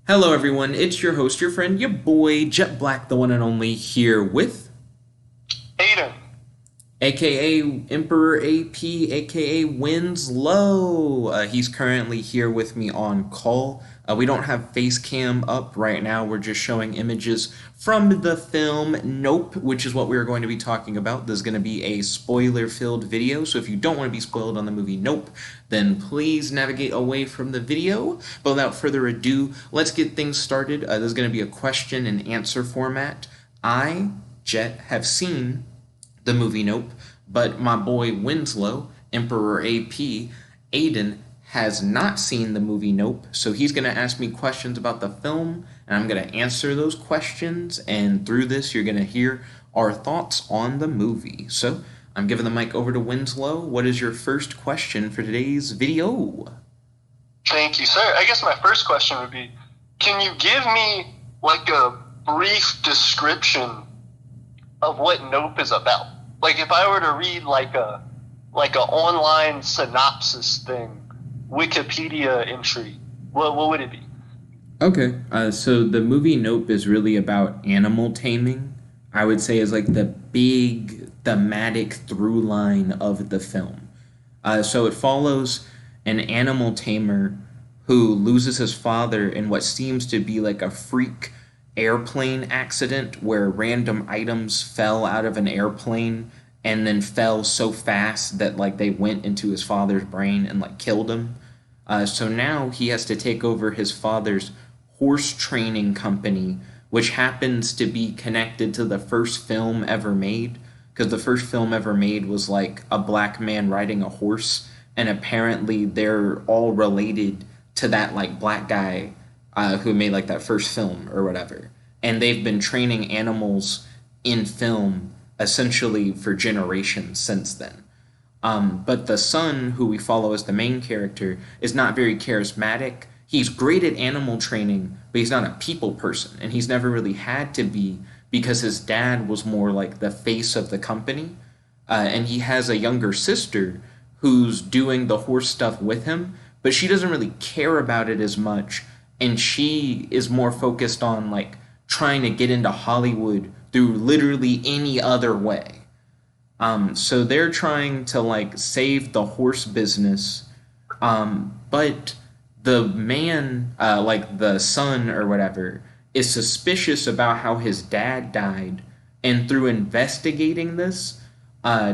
Hello, everyone. It's your host, your friend, your boy, Jet Black, the one and only, here with Aiden. aka Emperor AP, aka Winslow. He's currently here with me on call. We don't have face cam up right now. We're just showing images from the film Nope, which is what we're going to be talking about. There's going to be a spoiler filled video, so if you don't want to be spoiled on the movie Nope, then please navigate away from the video. But without further ado, let's get things started. There's going to be a question and answer format. I, Jet, have seen the movie Nope, but my boy Winslow, Emperor AP, Aiden, has not seen the movie Nope, so he's going to ask me questions about the film, and I'm going to answer those questions, and through this, you're going to hear our thoughts on the movie. So, I'm giving the mic over to Winslow. What is your first question for today's video? Thank you, sir. I guess my first question would be, can you give me like a brief description of what Nope is about? Like if I were to read like a online synopsis thing, Wikipedia entry, what would it be? Okay, so the movie Nope is really about animal taming. I would say is like the big thematic through line of the film. So it follows an animal tamer who loses his father in what seems to be like a freak airplane accident where random items fell out of an airplane and then fell so fast that like they went into his father's brain and like killed him. So now he has to take over his father's horse training company, which happens to be connected to the first film ever made. Because the first film ever made was like a black man riding a horse, and apparently they're all related to that like black guy who made like that first film or whatever. And they've been training animals in film essentially for generations since then. But the son, who we follow as the main character, is not very charismatic. He's great at animal training, but he's not a people person, and he's never really had to be because his dad was more like the face of the company. And he has a younger sister who's doing the horse stuff with him, but she doesn't really care about it as much, and she is more focused on like trying to get into Hollywood through literally any other way. So they're trying to like save the horse business, but the man, like the son or whatever, is suspicious about how his dad died, and through investigating this,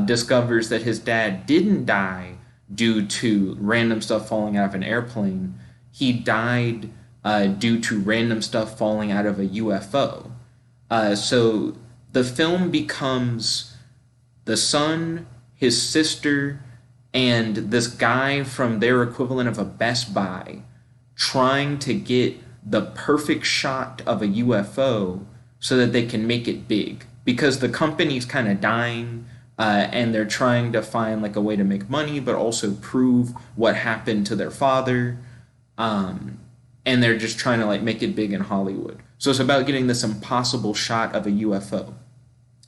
discovers that his dad didn't die due to random stuff falling out of an airplane. He died due to random stuff falling out of a UFO. So the film becomes the son, his sister, and this guy from their equivalent of a Best Buy trying to get the perfect shot of a UFO so that they can make it big. Because the company's kind of dying, and they're trying to find like a way to make money, but also prove what happened to their father. And they're just trying to like make it big in Hollywood. So it's about getting this impossible shot of a UFO.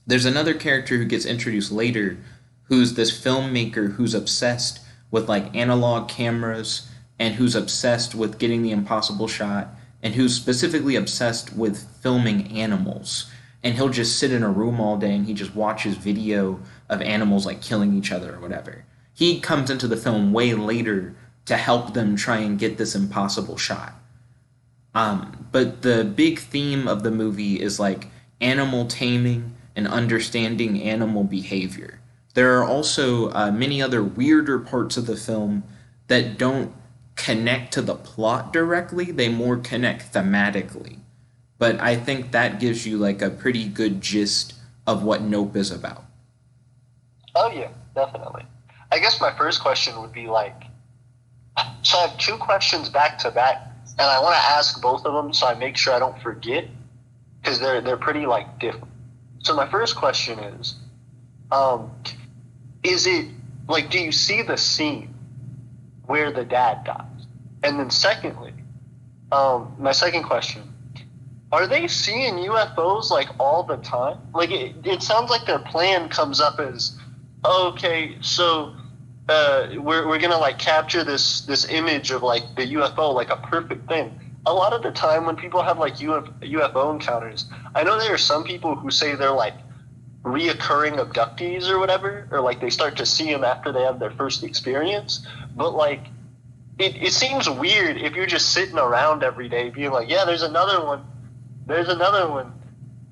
There's another character who gets introduced later who's this filmmaker who's obsessed with like analog cameras and who's obsessed with getting the impossible shot and who's specifically obsessed with filming animals. And he'll just sit in a room all day and he just watches video of animals like killing each other or whatever. He comes into the film way later to help them try and get this impossible shot. But the big theme of the movie is like animal taming and understanding animal behavior. There are also many other weirder parts of the film that don't connect to the plot directly, they more connect thematically. But I think that gives you like a pretty good gist of what Nope is about. Oh yeah, definitely. I guess my first question would be like, so I have two questions back to back, and I want to ask both of them so I make sure I don't forget because they're pretty like different. So my first question um, is it like, do you see the scene where the dad dies? And then secondly, my second question, are they seeing UFOs like all the time? Like it sounds like their plan comes up as, oh, okay, so we're gonna like capture this image of like the UFO like a perfect thing, a lot of the time when people have like UFO encounters, I know there are some people who say they're like reoccurring abductees or whatever, or like they start to see them after they have their first experience. But like, it seems weird if you're just sitting around every day being like, yeah, there's another one, there's another one.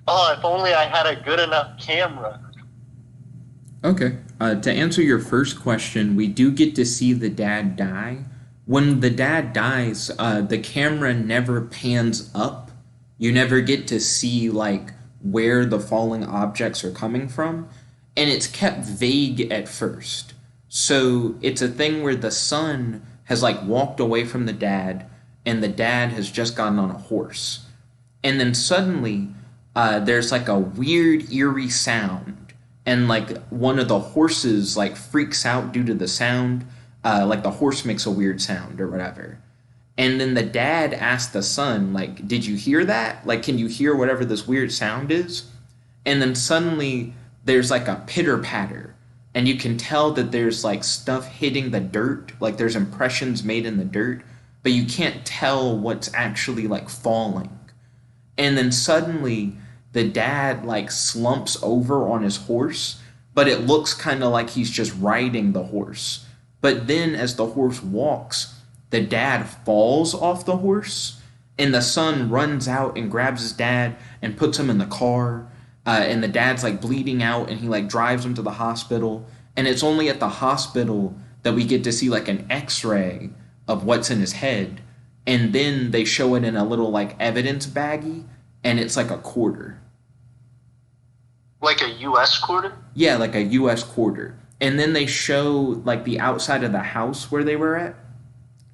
Oh, if only I had a good enough camera. Okay. To answer your first question, we do get to see the dad die. When the dad dies, the camera never pans up. You never get to see like where the falling objects are coming from, and it's kept vague at first. So it's a thing where the son has like walked away from the dad, and the dad has just gotten on a horse, and then suddenly there's like a weird eerie sound, and like one of the horses like freaks out due to the sound, like the horse makes a weird sound or whatever, and then the dad asks the son like, did you hear that, like can you hear whatever this weird sound is? And then suddenly there's like a pitter patter, and you can tell that there's like stuff hitting the dirt, like there's impressions made in the dirt, but you can't tell what's actually like falling. And then suddenly the dad like slumps over on his horse, but it looks kind of like he's just riding the horse. But then as the horse walks, the dad falls off the horse, and the son runs out and grabs his dad and puts him in the car. And the dad's like bleeding out, and he like drives him to the hospital. And it's only at the hospital that we get to see like an X-ray of what's in his head, and then they show it in a little like evidence baggie, and it's like a quarter. Like a U.S. quarter? Yeah, like a US quarter. And then they show like the outside of the house where they were at,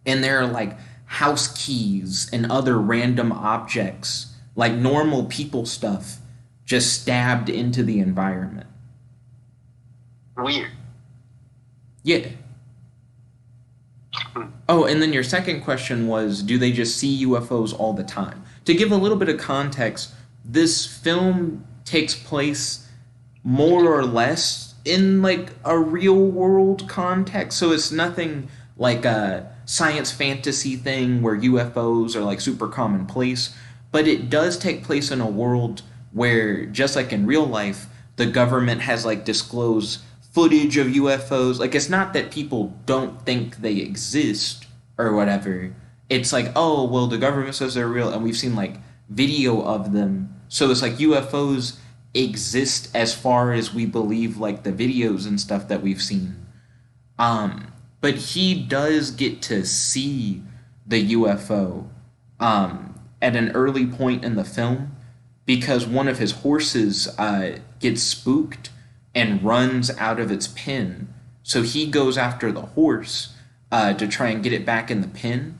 and there are like house keys and other random objects, like normal people stuff, just stabbed into the environment. Weird. Yeah. Oh, and then your second question was, do they just see UFOs all the time? To give a little bit of context, this film takes place more or less in like a real world context. So it's nothing like a science fantasy thing where UFOs are like super commonplace, but it does take place in a world where, just like in real life, the government has like disclosed footage of UFOs. Like it's not that people don't think they exist or whatever. It's like, oh, well, the government says they're real, and we've seen like video of them. So it's like UFOs exist as far as we believe, like the videos and stuff that we've seen. But he does get to see the UFO at an early point in the film, because one of his horses gets spooked and runs out of its pen. So he goes after the horse to try and get it back in the pen,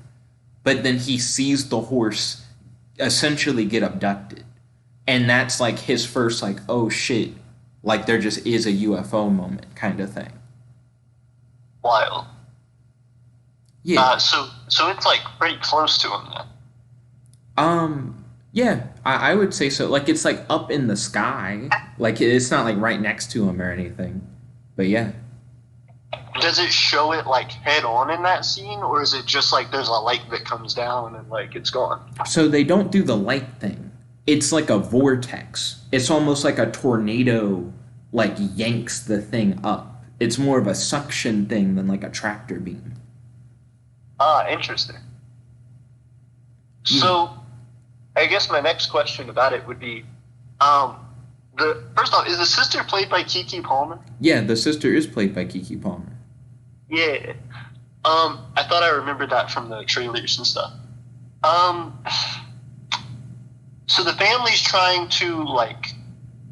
but then he sees the horse essentially get abducted. And that's like his first, like, oh shit, like there just is a UFO moment kind of thing. Wild. Yeah. So it's like pretty close to him then. Yeah, I would say so. Like it's like up in the sky. Like it's not like right next to him or anything. But yeah. Does it show it like head on in that scene, or is it just like there's a light that comes down and like it's gone? So they don't do the light thing. It's like a vortex. It's almost like a tornado like yanks the thing up. It's more of a suction thing than like a tractor beam. Ah, interesting. So, I guess my next question about it would be, the first off, is the sister played by Kiki Palmer? Yeah, the sister is played by Kiki Palmer. Yeah. I thought I remembered that from the trailers and stuff. Um, so the family's trying to like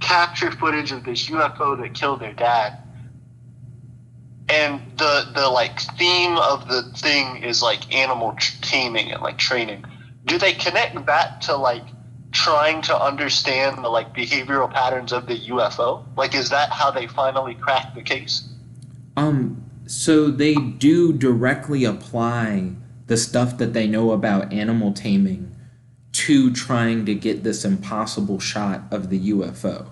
capture footage of this UFO that killed their dad, and the like theme of the thing is like animal taming and like training. Do they connect that to like trying to understand the like behavioral patterns of the UFO? Like, is that how they finally crack the case? So they do directly apply the stuff that they know about animal taming to trying to get this impossible shot of the UFO.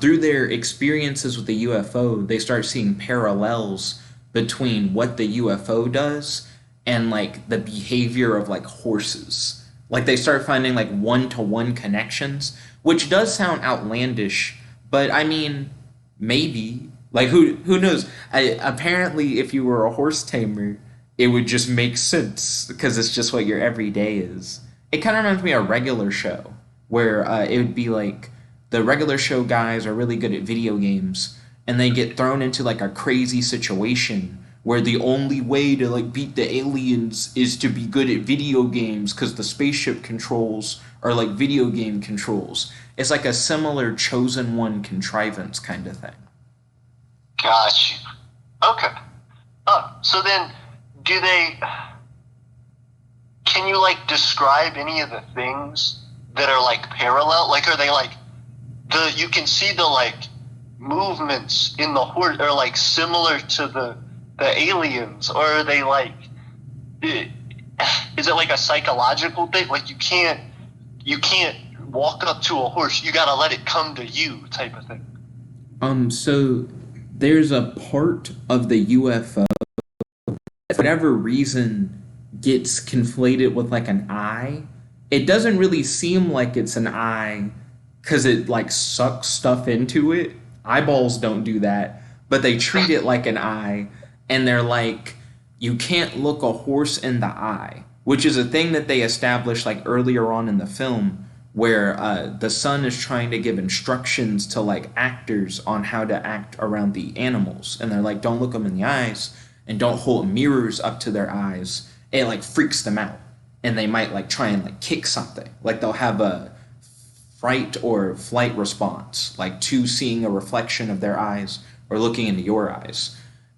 Through their experiences with the UFO, they start seeing parallels between what the UFO does and like the behavior of like horses. Like they start finding like one-to-one connections, which does sound outlandish, but I mean, maybe. Like who knows? Apparently, if you were a horse tamer, it would just make sense because it's just what your everyday is. It kind of reminds me of a regular show where it would be like the regular show guys are really good at video games and they get thrown into like a crazy situation where the only way to like beat the aliens is to be good at video games because the spaceship controls are like video game controls. It's like a similar chosen one contrivance kind of thing. Got you. Okay. So then, do they? Can you like describe any of the things that are like parallel? Like, are they like the? You can see the like movements in the horse are like similar to the aliens, or are they like? Is it like a psychological thing? Like you can't walk up to a horse. You gotta let it come to you, type of thing. So there's a part of the UFO, for whatever reason, gets conflated with like an eye. It doesn't really seem like it's an eye because it like sucks stuff into it. Eyeballs don't do that, but they treat it like an eye, and they're like, you can't look a horse in the eye, which is a thing that they established like earlier on in the film, where the son is trying to give instructions to like actors on how to act around the animals, and they're like, don't look them in the eyes and don't hold mirrors up to their eyes. It like freaks them out, and they might like try and like kick something. Like they'll have a fright or flight response, like to seeing a reflection of their eyes or looking into your eyes.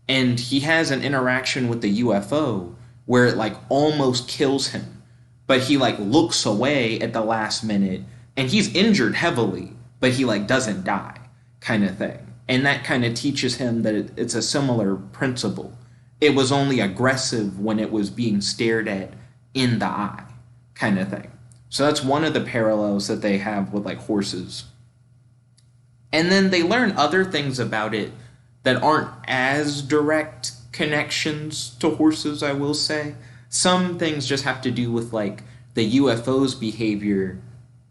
And he has an interaction with the UFO where it like almost kills him, but he like looks away at the last minute and he's injured heavily, but he like doesn't die, kind of thing. And that kind of teaches him that it's a similar principle. It was only aggressive when it was being stared at in the eye, kind of thing. So that's one of the parallels that they have with like horses. And then they learn other things about it that aren't as direct connections to horses, I will say. Some things just have to do with like the UFO's behavior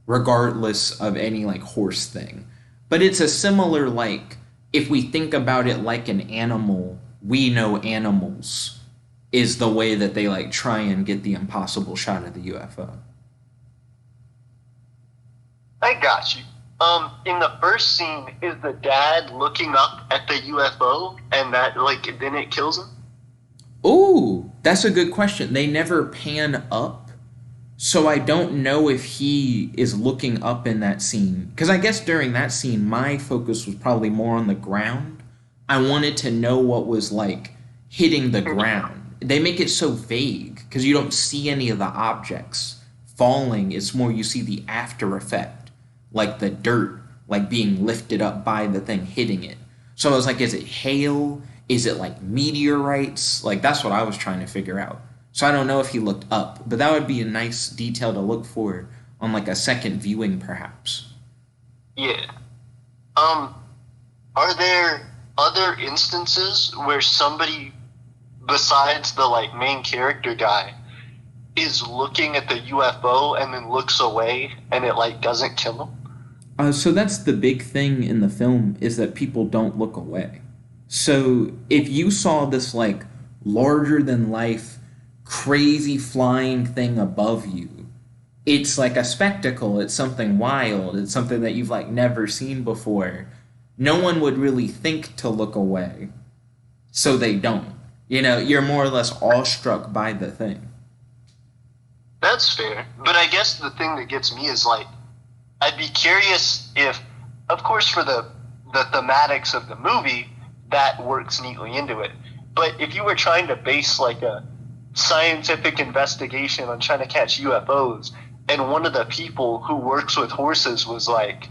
regardless of any like horse thing. But it's a similar like, if we think about it like an animal, we know animals is the way that they like try and get the impossible shot of the UFO. I got you. In the first scene, is the dad looking up at the UFO and that like then it kills him? Ooh, that's a good question. They never pan up, so I don't know if he is looking up in that scene. Because I guess during that scene, my focus was probably more on the ground. I wanted to know what was like hitting the ground. They make it so vague because you don't see any of the objects falling. It's more you see the after effect, like the dirt like being lifted up by the thing hitting it. So I was like, is it hail? Is it like meteorites? Like that's what I was trying to figure out. So I don't know if he looked up, but that would be a nice detail to look for on like a second viewing perhaps. Yeah. Are there other instances where somebody besides the like main character guy is looking at the UFO and then looks away and it like doesn't kill him? So that's the big thing in the film is that people don't look away. So if you saw this like larger than life, crazy flying thing above you, it's like a spectacle. It's something wild. It's something that you've like never seen before. No one would really think to look away, so they don't. You know, you're more or less awestruck by the thing. That's fair. But I guess the thing that gets me is like, I'd be curious if, of course, for the thematics of the movie, that works neatly into it. But if you were trying to base like a scientific investigation on trying to catch UFOs, and one of the people who works with horses was like,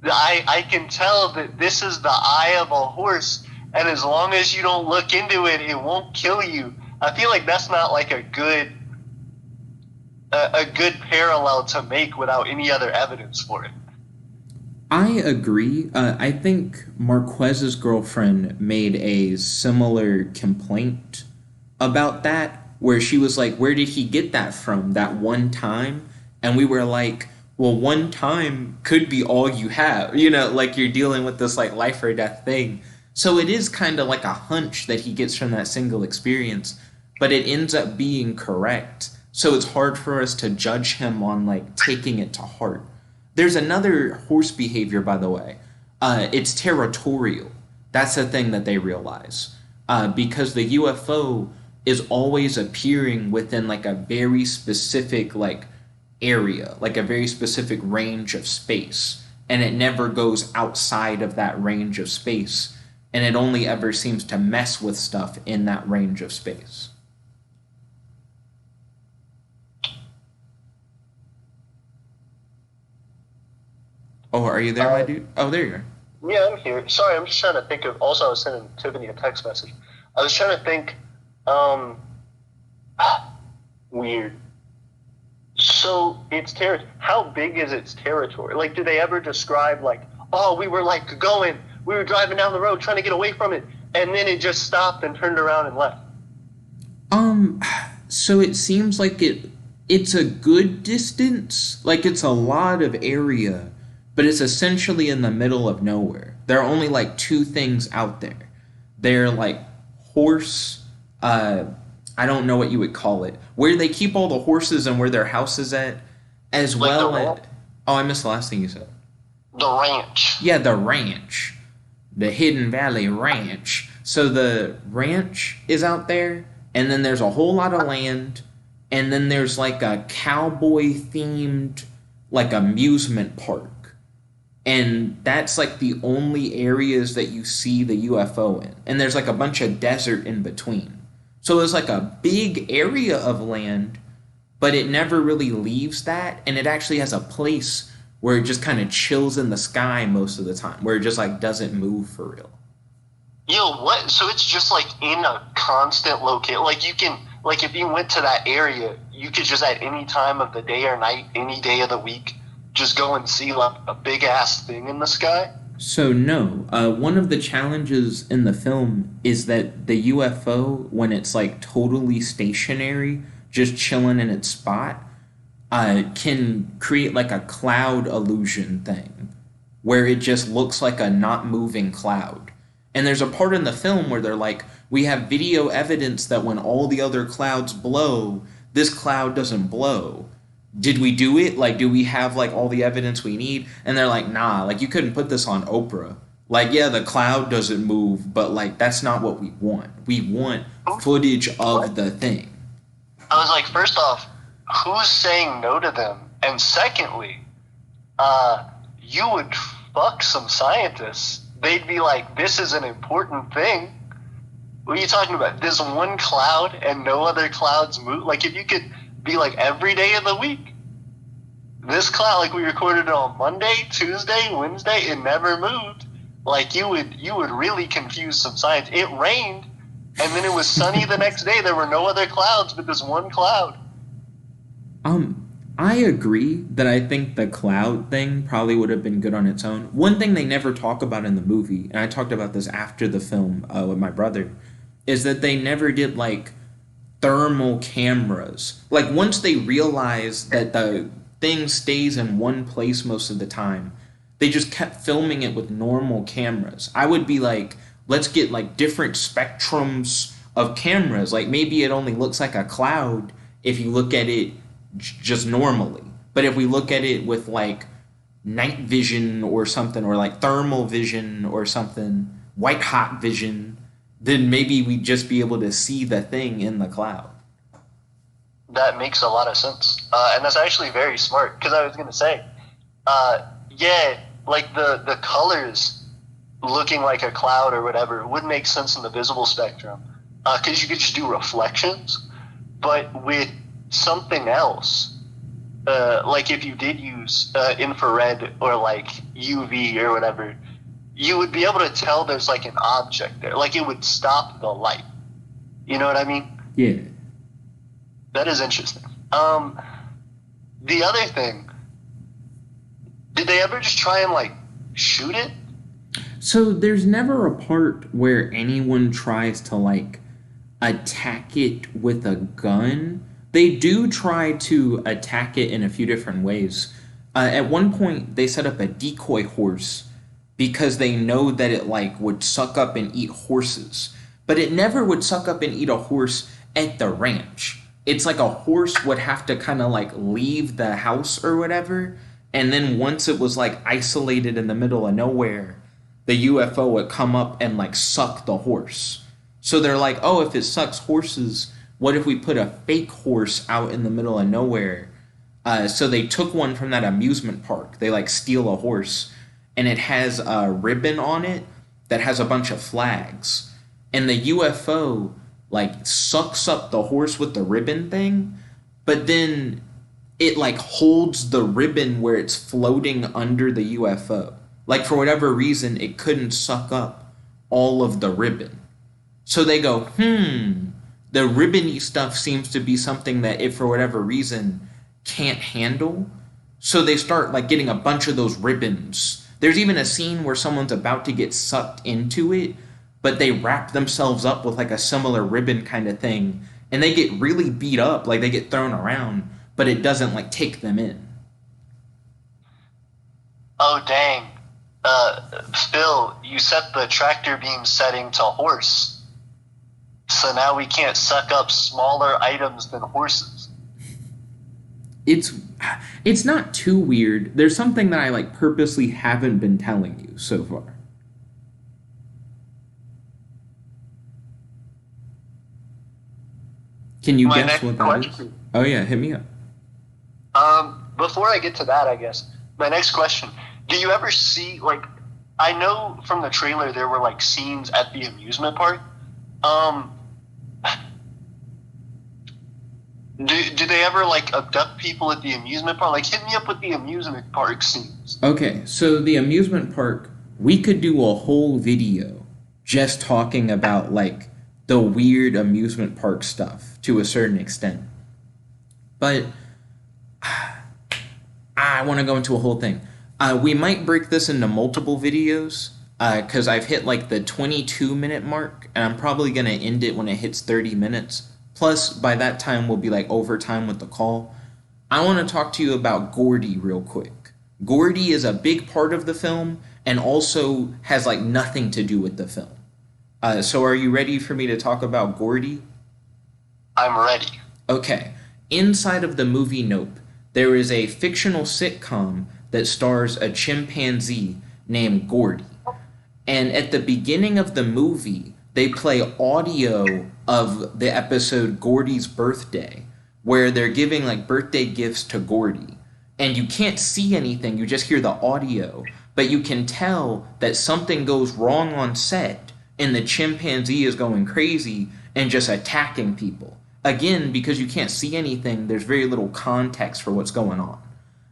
I can tell that this is the eye of a horse, and as long as you don't look into it, it won't kill you. I feel like that's not like a good parallel to make without any other evidence for it. I agree. I think Marquez's girlfriend made a similar complaint about that, where she was like, "Where did he get that from? That one time?" And we were like, "Well, one time could be all you have. Like you're dealing with this like life or death thing." So it is kind of like a hunch that he gets from that single experience, but it ends up being correct. So it's hard for us to judge him on like taking it to heart. There's another horse behavior, by the way. It's territorial. That's the thing that they realize. Because the UFO is always appearing within like a very specific like area, like a very specific range of space, and it never goes outside of that range of space, and it only ever seems to mess with stuff in that range of space. Oh, are you there, my Uh, dude? Oh, there you are. yeah, I'm here. Sorry, I'm just trying to think of. Also, I was sending Tiffany a text message. I was trying to think. Um, weird. So its how big is its territory? Like, do they ever describe like, oh, we were like we were driving down the road trying to get away from it, and then it just stopped and turned around and left. Um, so it seems like it's a good distance, like it's a lot of area, but it's essentially in the middle of nowhere. There are only like two things out there. They're like horse, I don't know what you would call it, where they keep all the horses and where their house is at, as Like well as, oh, I missed the last thing you said. the ranch. Yeah, the ranch, the Hidden Valley Ranch. So the ranch is out there, and then there's a whole lot of land, and then there's like a cowboy themed like amusement park. And that's like the only areas that you see the UFO in. And there's like a bunch of desert in between. So there's like a big area of land, but it never really leaves that, and it actually has a place where it just kind of chills in the sky most of the time, where it just like doesn't move for real. Yo, what? So it's just like in a constant location. Like you can, like if you went to that area, you could just at any time of the day or night, any day of the week, just go and see like a big ass thing in the sky. So no, one of the challenges in the film is that the UFO, when it's like totally stationary, just chilling in its spot, can create like a cloud illusion thing, where it just looks like a not moving cloud. And there's a part in the film where they're like, we have video evidence that when all the other clouds blow, this cloud doesn't blow. Did we do it? Like, do we have like all the evidence we need? And they're like, nah, like you couldn't put this on Oprah. Like, yeah, the cloud doesn't move, but like that's not what we want. We want footage of the thing. I was like, first off, who's saying no to them? And secondly, you would fuck some scientists. They'd be like, this is an important thing. What are you talking about? This one cloud and no other clouds move? Like, if you could be like every day of the week, this cloud, like we recorded it on Monday, Tuesday, Wednesday, it never moved. Like, you would really confuse some science. It rained, and then it was sunny the next day. There were no other clouds but this one cloud. I agree that I think the cloud thing probably would have been good on its own. One thing they never talk about in the movie, and I talked about this after the film with my brother, is that they never did like thermal cameras. Like once they realized that the thing stays in one place most of the time, they just kept filming it with normal cameras. I would be like, let's get like different spectrums of cameras. Like maybe it only looks like a cloud if you look at it just normally. But if we look at it with like night vision or something, or like thermal vision or something, white hot vision, then maybe we'd just be able to see the thing in the cloud. That makes a lot of sense. And that's actually very smart, because I was going to say, yeah, like the colors looking like a cloud or whatever would make sense in the visible spectrum, because you could just do reflections. But with something else, like if you did use infrared or like UV or whatever, you would be able to tell there's like an object there. Like it would stop the light. You know what I mean? Yeah. That is interesting. The other thing, did they ever just try and like shoot it? So there's never a part where anyone tries to like attack it with a gun. They do try to attack it in a few different ways. At one point, they set up a decoy horse because they know that it like would suck up and eat horses, but it never would suck up and eat a horse at the ranch. It's like a horse would have to kind of like leave the house or whatever, and then once it was like isolated in the middle of nowhere, the UFO would come up and like suck the horse. So they're like, oh, if it sucks horses, what if we put a fake horse out in the middle of nowhere? So they took one from that amusement park. They like steal a horse, and it has a ribbon on it that has a bunch of flags. And the UFO like sucks up the horse with the ribbon thing, but then it like holds the ribbon where it's floating under the UFO. Like for whatever reason, it couldn't suck up all of the ribbon. So they go, the ribbony stuff seems to be something that it for whatever reason can't handle. So they start like getting a bunch of those ribbons. There's even a scene where someone's about to get sucked into it, but they wrap themselves up with like a similar ribbon kind of thing, and they get really beat up, like they get thrown around, but it doesn't like take them in. Oh dang. Phil, you set the tractor beam setting to horse. So now we can't suck up smaller items than horses. It's it's not too weird. There's something that I like purposely haven't been telling you so far. Can you My guess next what that is? question. Oh yeah, hit me up. Before I get to that, I guess my next question: do you ever see like? I know from the trailer there were like scenes at the amusement park. Um, do they ever like abduct people at the amusement park? Like, hit me up with the amusement park scenes. Okay, so the amusement park, we could do a whole video just talking about like the weird amusement park stuff to a certain extent. But I want to go into a whole thing. We might break this into multiple videos because I've hit like the 22-minute mark, and I'm probably going to end it when it hits 30 minutes. Plus, by that time, we'll be like overtime with the call. I want to talk to you about Gordy real quick. Gordy is a big part of the film and also has like nothing to do with the film. So, are you ready for me to talk about Gordy? I'm ready. Okay. Inside of the movie Nope, there is a fictional sitcom that stars a chimpanzee named Gordy. And at the beginning of the movie, they play audio of the episode Gordy's Birthday, where they're giving like birthday gifts to Gordy. And you can't see anything, you just hear the audio, but you can tell that something goes wrong on set and the chimpanzee is going crazy and just attacking people. Again, because you can't see anything, there's very little context for what's going on.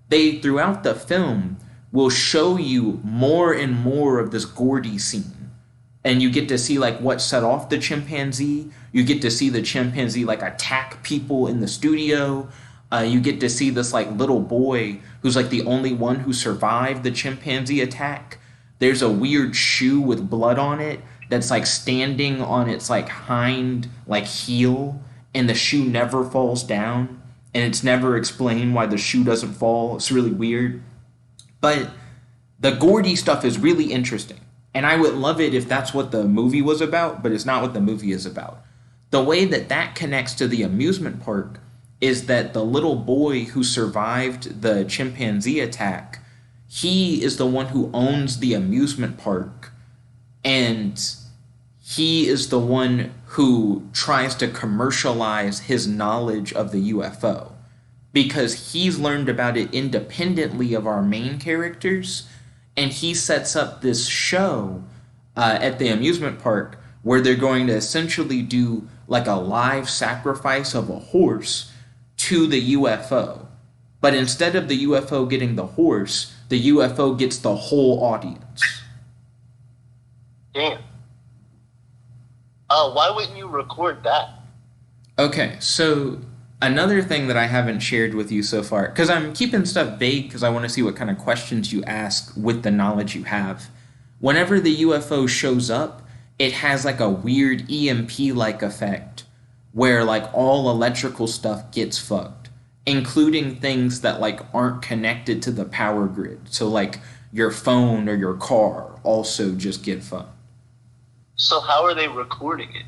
They, throughout the film, will show you more and more of this Gordy scene. And you get to see like what set off the chimpanzee. You get to see the chimpanzee like attack people in the studio. You get to see this like little boy who's like the only one who survived the chimpanzee attack. There's a weird shoe with blood on it that's like standing on its like hind like heel, and the shoe never falls down, and it's never explained why the shoe doesn't fall. It's really weird. But the Gordy stuff is really interesting. And I would love it if that's what the movie was about, but it's not what the movie is about. The way that that connects to the amusement park is that the little boy who survived the chimpanzee attack, he is the one who owns the amusement park, and he is the one who tries to commercialize his knowledge of the UFO because he's learned about it independently of our main characters, and he sets up this show at the amusement park where they're going to essentially do like a live sacrifice of a horse to the UFO. But instead of the UFO getting the horse, the UFO gets the whole audience. Damn. Why wouldn't you record that? Okay, so Another thing that I haven't shared with you so far, because I'm keeping stuff vague because I want to see what kind of questions you ask with the knowledge you have. Whenever the UFO shows up, it has like a weird EMP like effect where like all electrical stuff gets fucked, including things that like aren't connected to the power grid. So like your phone or your car also just get fucked. So how are they recording it?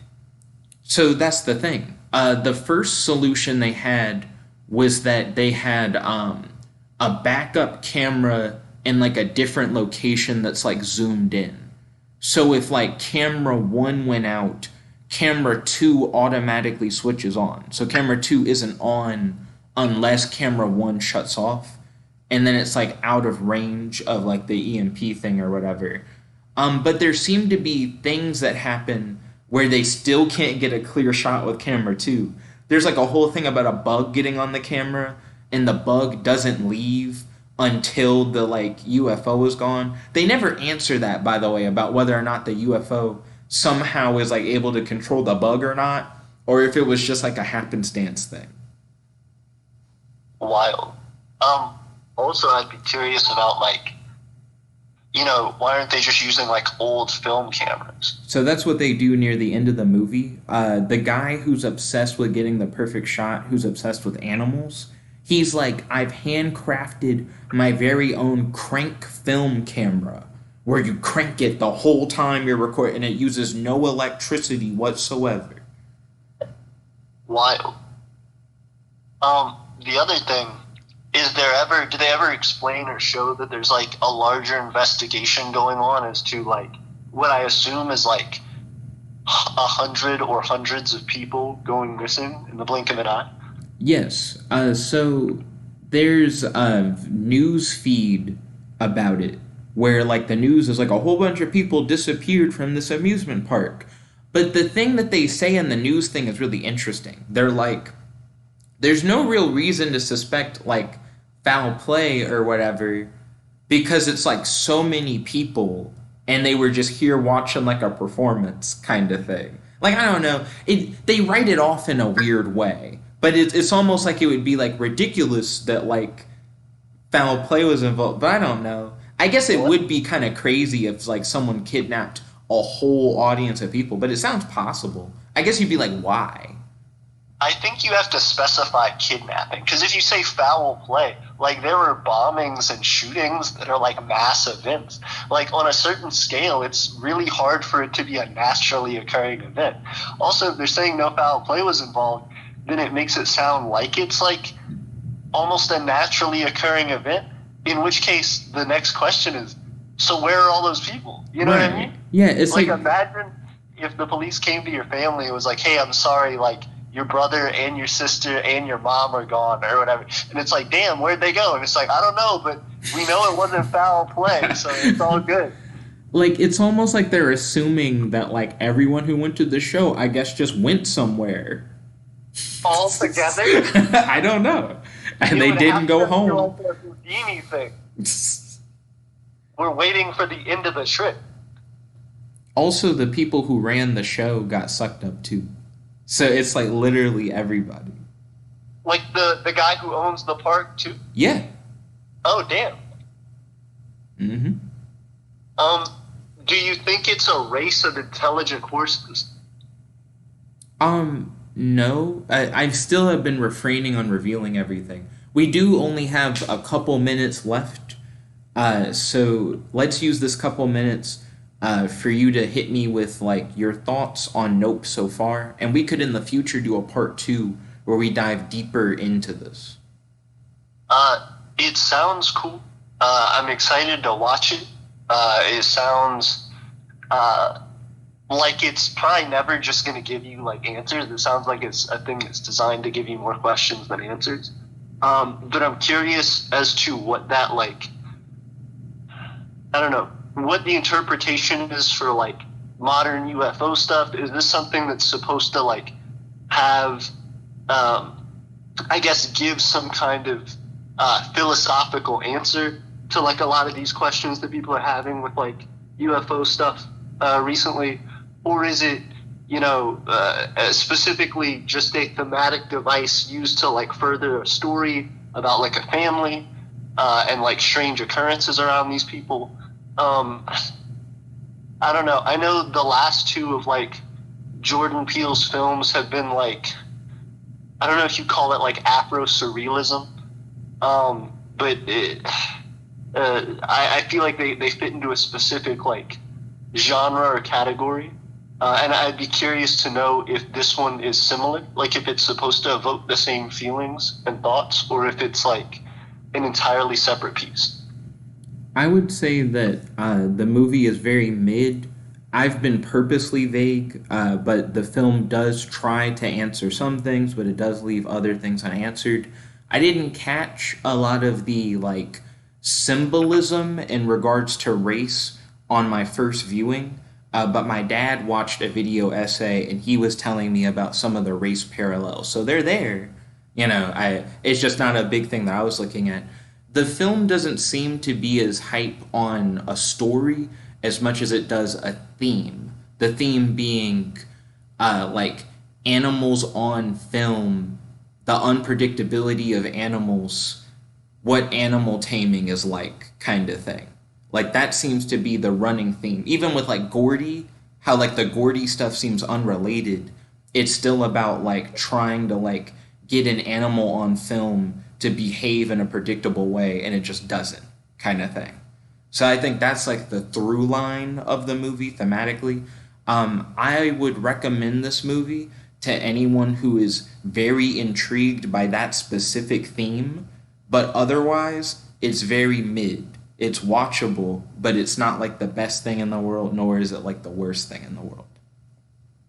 So that's the thing. The first solution they had was that they had a backup camera in like a different location that's like zoomed in. So if like camera one went out, camera two automatically switches on. So camera two isn't on unless camera one shuts off. And then it's like out of range of like the EMP thing or whatever. But there seem to be things that happen where they still can't get a clear shot with camera two. There's like a whole thing about a bug getting on the camera, and the bug doesn't leave until the like UFO is gone. They never answer that, by the way, about whether or not the UFO somehow is like able to control the bug or not, or if it was just like a happenstance thing. Wild. Um, Also, I'd be curious about like, why aren't they just using like old film cameras? So that's what they do near the end of the movie. The guy who's obsessed with getting the perfect shot, who's obsessed with animals, he's like, I've handcrafted my very own crank film camera where you crank it the whole time you're recording and it uses no electricity whatsoever. Wild. The other thing, do they ever explain or show that there's like a larger investigation going on as to like what I assume is like 100 or hundreds of people going missing in the blink of an eye? Yes. So there's a news feed about it where like the news is like a whole bunch of people disappeared from this amusement park. But the thing that they say in the news thing is really interesting. They're like, there's no real reason to suspect like foul play or whatever because it's like so many people and they were just here watching like a performance kind of thing. Like I don't know, they write it off in a weird way, but it's almost like it would be like ridiculous that like foul play was involved. But I don't know. I guess it would be kind of crazy if like someone kidnapped a whole audience of people, but it sounds possible. I guess you'd be like, why? I think you have to specify kidnapping, because if you say foul play, like there were bombings and shootings that are like mass events. Like on a certain scale, it's really hard for it to be a naturally occurring event. Also, if they're saying no foul play was involved, then it makes it sound like it's like almost a naturally occurring event, in which case the next question is, so where are all those people? You know what I mean? Yeah, it's like imagine if the police came to your family and was like, hey, I'm sorry, like your brother and your sister and your mom are gone or whatever. And it's like, damn, where'd they go? And it's like, I don't know, but we know it wasn't foul play, so it's all good. like it's almost like they're assuming that like everyone who went to the show, I guess, just went somewhere. All together? I don't know. And they didn't go home. Like a Houdini thing. We're waiting for the end of the trip. Also, the people who ran the show got sucked up too. So it's like literally everybody. Like the guy who owns the park too? Yeah. Oh, damn. Mm-hmm. Do you think it's a race of intelligent horses? No. I still have been refraining on revealing everything. We do only have a couple minutes left. So let's use this couple minutes for you to hit me with like your thoughts on Nope so far, and we could in the future do a part 2 where we dive deeper into this. It sounds cool. I'm excited to watch it. It sounds like it's probably never just going to give you like answers. It sounds like it's a thing that's designed to give you more questions than answers. But I'm curious as to what that like, I don't know, what the interpretation is for like modern UFO stuff. Is this something that's supposed to like have, I guess, give some kind of philosophical answer to like a lot of these questions that people are having with like UFO stuff recently? Or is it, specifically just a thematic device used to like further a story about like a family and like strange occurrences around these people. Um, I don't know. I know the last two of like Jordan Peele's films have been like, I don't know if you call it like Afro surrealism, but I feel like they fit into a specific like genre or category. And I'd be curious to know if this one is similar, like if it's supposed to evoke the same feelings and thoughts, or if it's like an entirely separate piece. I would say that the movie is very mid. I've been purposely vague, but the film does try to answer some things, but it does leave other things unanswered. I didn't catch a lot of the like symbolism in regards to race on my first viewing, but my dad watched a video essay and he was telling me about some of the race parallels. So they're there. I it's just not a big thing that I was looking at. The film doesn't seem to be as hype on a story as much as it does a theme. The theme being like animals on film, the unpredictability of animals, what animal taming is like, kind of thing. Like that seems to be the running theme. Even with like Gordy, how like the Gordy stuff seems unrelated. It's still about like trying to like get an animal on film to behave in a predictable way and it just doesn't, kind of thing. So I think that's like the through line of the movie thematically. I would recommend this movie to anyone who is very intrigued by that specific theme, but otherwise it's very mid. It's watchable, but it's not like the best thing in the world, nor is it like the worst thing in the world.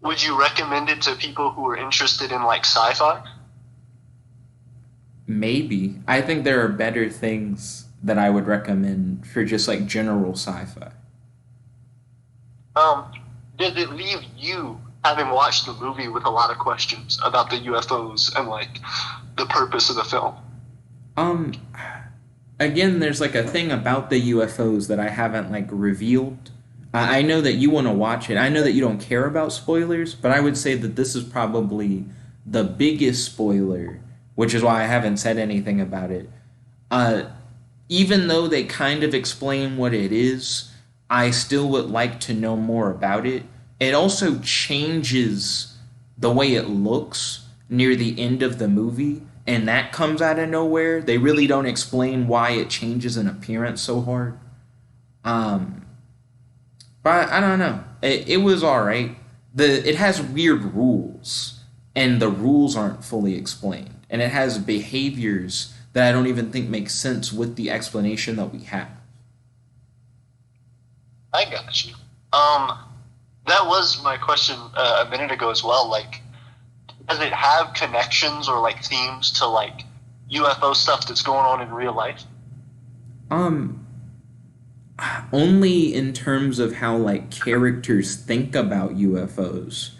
Would you recommend it to people who are interested in like sci-fi? Maybe. I think there are better things that I would recommend for just like general sci-fi. Um, did it leave you, having watched the movie, with a lot of questions about the UFOs and like the purpose of the film? Um, Again, there's like a thing about the UFOs that I haven't like revealed. I know that you want to watch it. I know that you don't care about spoilers, but I would say that this is probably the biggest spoiler, which is why I haven't said anything about it. Uh, Even though they kind of explain what it is, I still would like to know more about it. It also changes the way it looks near the end of the movie, and that comes out of nowhere. They really don't explain why it changes in appearance so hard. Um, but I don't know. It was all right. It has weird rules, and the rules aren't fully explained, and it has behaviors that I don't even think make sense with the explanation that we have. I got you. That was my question a minute ago as well. Like, does it have connections or like themes to like UFO stuff that's going on in real life? Um, Only in terms of how like characters think about UFOs.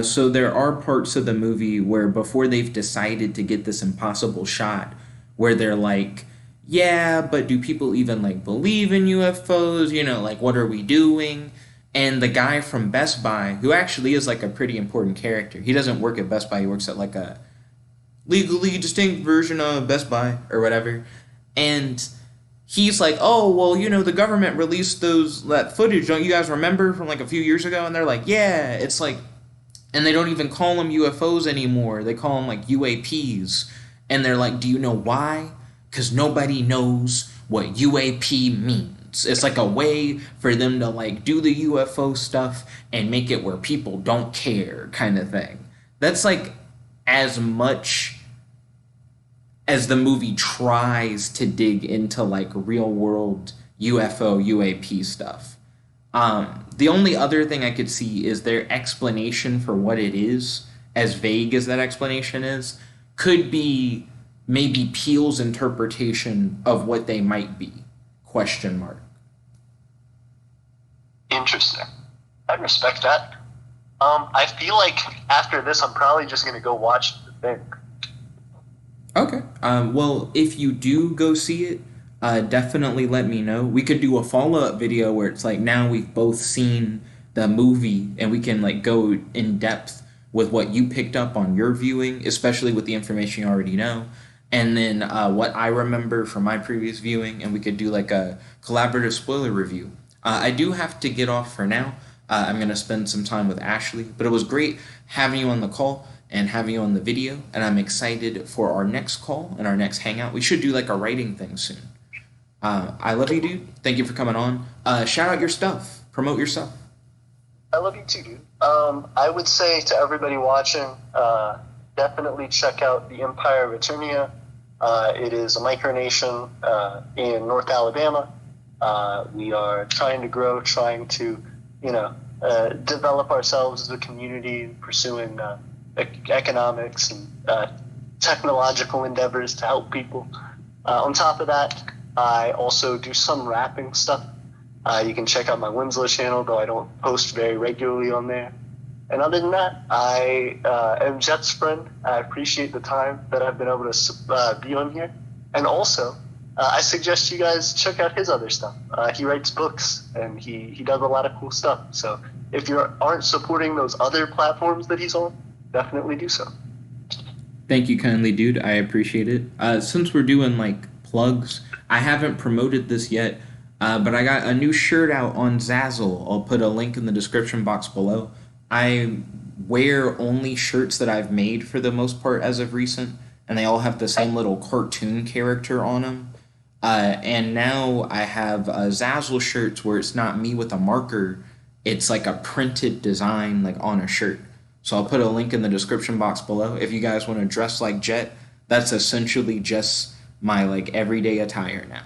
So there are parts of the movie where before they've decided to get this impossible shot, where they're like, yeah, but do people even like believe in UFOs? Like what are we doing? And the guy from Best Buy, who actually is like a pretty important character, he doesn't work at Best Buy. He works at like a legally distinct version of Best Buy or whatever. And he's like, oh, well, the government released that footage. Don't you guys remember from like a few years ago? And they're like, yeah, it's like, and they don't even call them UFOs anymore. They call them like UAPs. And they're like, do you know why? Because nobody knows what UAP means. It's like a way for them to like do the UFO stuff and make it where people don't care, kind of thing. That's like as much as the movie tries to dig into like real world UFO UAP stuff. The only other thing I could see is their explanation for what it is, as vague as that explanation is, could be maybe Peele's interpretation of what they might be. Question mark. Interesting. I respect that. I feel like after this, I'm probably just gonna go watch the thing. Okay. Well, if you do go see it, definitely let me know. We could do a follow up video where it's like now we've both seen the movie, and we can like go in depth with what you picked up on your viewing, especially with the information you already know, and then what I remember from my previous viewing, and we could do like a collaborative spoiler review. I do have to get off for now. I'm going to spend some time with Ashley, but it was great having you on the call and having you on the video, and I'm excited for our next call and our next hangout. We should do like a writing thing soon. I love you, dude. Thank you for coming on. Shout out your stuff. Promote your stuff. I love you too, dude. I would say to everybody watching, definitely check out the Empire of Eternia. It is a micronation in North Alabama. We are trying to grow, trying to, develop ourselves as a community, pursuing economics and technological endeavors to help people. On top of that, I also do some rapping stuff. You can check out my Winslow channel, though I don't post very regularly on there. And other than that, I am Jet's friend. I appreciate the time that I've been able to be on here. And also, I suggest you guys check out his other stuff. He writes books, and he does a lot of cool stuff. So if you aren't supporting those other platforms that he's on, definitely do so. Thank you kindly, dude. I appreciate it. Since we're doing like plugs, I haven't promoted this yet, but I got a new shirt out on Zazzle. I'll put a link in the description box below. I wear only shirts that I've made for the most part as of recent, and they all have the same little cartoon character on them. And now I have Zazzle shirts where it's not me with a marker, it's like a printed design like on a shirt. So I'll put a link in the description box below. If you guys want to dress like Jet, that's essentially just my like everyday attire now.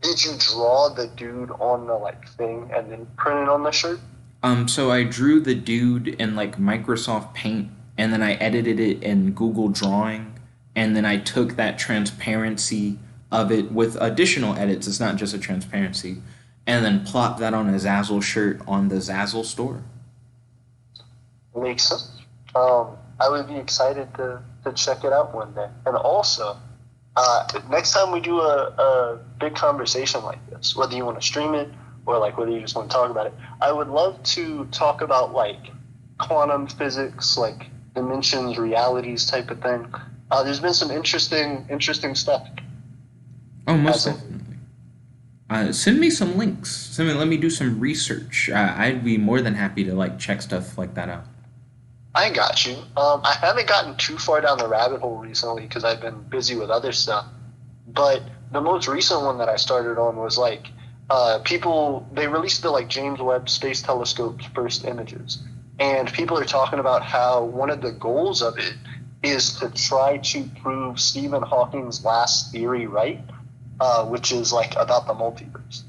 Did you draw the dude on the like thing and then print it on the shirt? So I drew the dude in like Microsoft Paint, and then I edited it in Google Drawing, and then I took that transparency of it with additional edits. It's not just a transparency, and then plopped that on a Zazzle shirt on the Zazzle store. Makes sense. I would be excited to check it out one day. And also, next time we do a big conversation like this, whether you want to stream it or like whether you just want to talk about it, I would love to talk about like quantum physics, like dimensions, realities type of thing. There's been some interesting stuff. Oh, most definitely. Send me some links. Let me do some research. I'd be more than happy to like check stuff like that out. I got you. I haven't gotten too far down the rabbit hole recently because I've been busy with other stuff. But the most recent one that I started on was like they released the like James Webb Space Telescope's first images, and people are talking about how one of the goals of it is to try to prove Stephen Hawking's last theory right, which is like about the multiverse.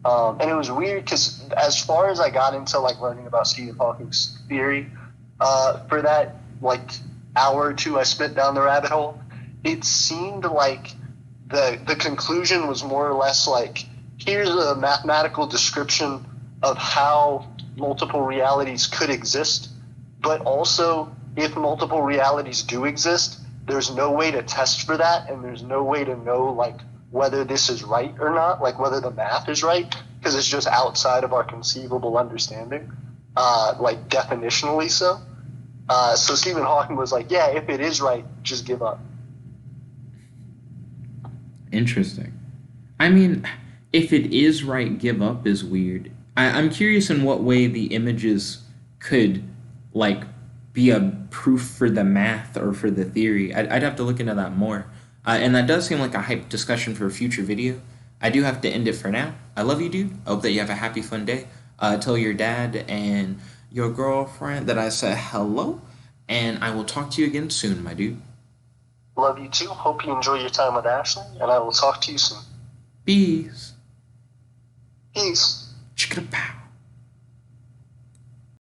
And it was weird because as far as I got into like learning about Stephen Hawking's theory, for that like hour or two I spent down the rabbit hole, it seemed like the conclusion was more or less like, here's a mathematical description of how multiple realities could exist, but also if multiple realities do exist, there's no way to test for that, and there's no way to know like whether this is right or not, like whether the math is right, because it's just outside of our conceivable understanding, like definitionally so. So Stephen Hawking was like, yeah, if it is right, just give up. Interesting. I mean, if it is right, give up is weird. I'm curious in what way the images could like be a proof for the math or for the theory. I'd have to look into that more. And that does seem like a hype discussion for a future video. I do have to end it for now. I love you, dude. I hope that you have a happy, fun day. Tell your dad and your girlfriend that I said hello, and I will talk to you again soon, my dude. Love you too. Hope you enjoy your time with Ashley, and I will talk to you soon. Peace. Peace. Chicka-pow.